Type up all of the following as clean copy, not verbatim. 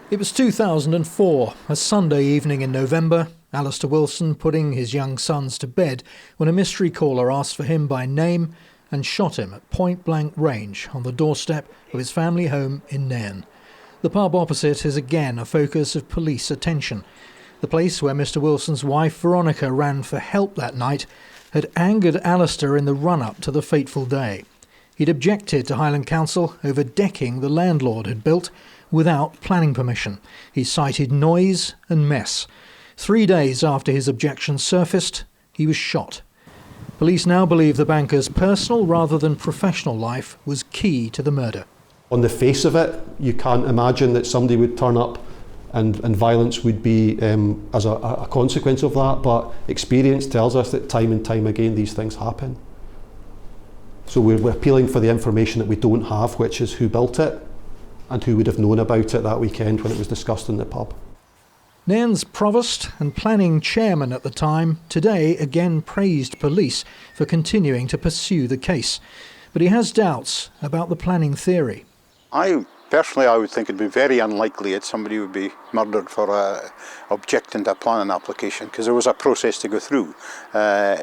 It was 2004, a Sunday evening in November, Alistair Wilson putting his young sons to bed when a mystery caller asked for him by name and shot him at point-blank range on the doorstep of his family home in Nairn. The pub opposite is again a focus of police attention. The place where Mr Wilson's wife Veronica ran for help that night had angered Alistair in the run-up to the fateful day. He'd objected to Highland Council over decking the landlord had built without planning permission. He cited noise and mess. 3 days after his objection surfaced, he was shot. Police now believe the banker's personal rather than professional life was key to the murder. On the face of it, you can't imagine that somebody would turn up and violence would be as a consequence of that, but experience tells us that time and time again these things happen. So we're appealing for the information that we don't have, which is who built it and who would have known about it that weekend when it was discussed in the pub. Nairn's provost and planning chairman at the time today again praised police for continuing to pursue the case. But he has doubts about the planning theory. Personally, I would think it'd be very unlikely that somebody would be murdered for objecting to a planning application, because there was a process to go through.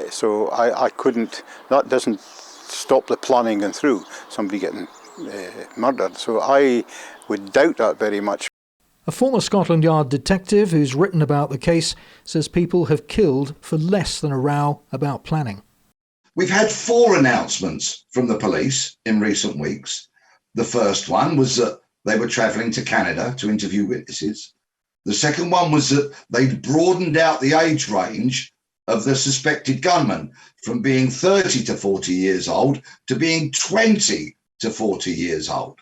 So I couldn't, that doesn't stop the planning going through, somebody getting murdered. So I would doubt that very much. A former Scotland Yard detective who's written about the case says people have killed for less than a row about planning. We've had 4 announcements from the police in recent weeks. The first one was that they were travelling to Canada to interview witnesses. The second one was that they'd broadened out the age range of the suspected gunman from being 30 to 40 years old to being 20 to 40 years old.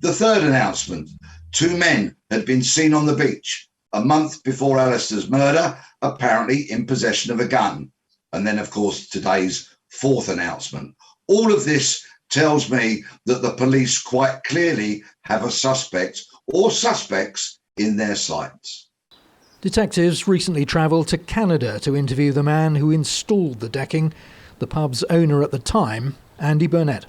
The third announcement, 2 men had been seen on the beach a month before Alistair's murder, apparently in possession of a gun. And then, of course, today's 4th announcement. All of this tells me that the police quite clearly have a suspect or suspects in their sights. Detectives recently travelled to Canada to interview the man who installed the decking, the pub's owner at the time, Andy Burnett.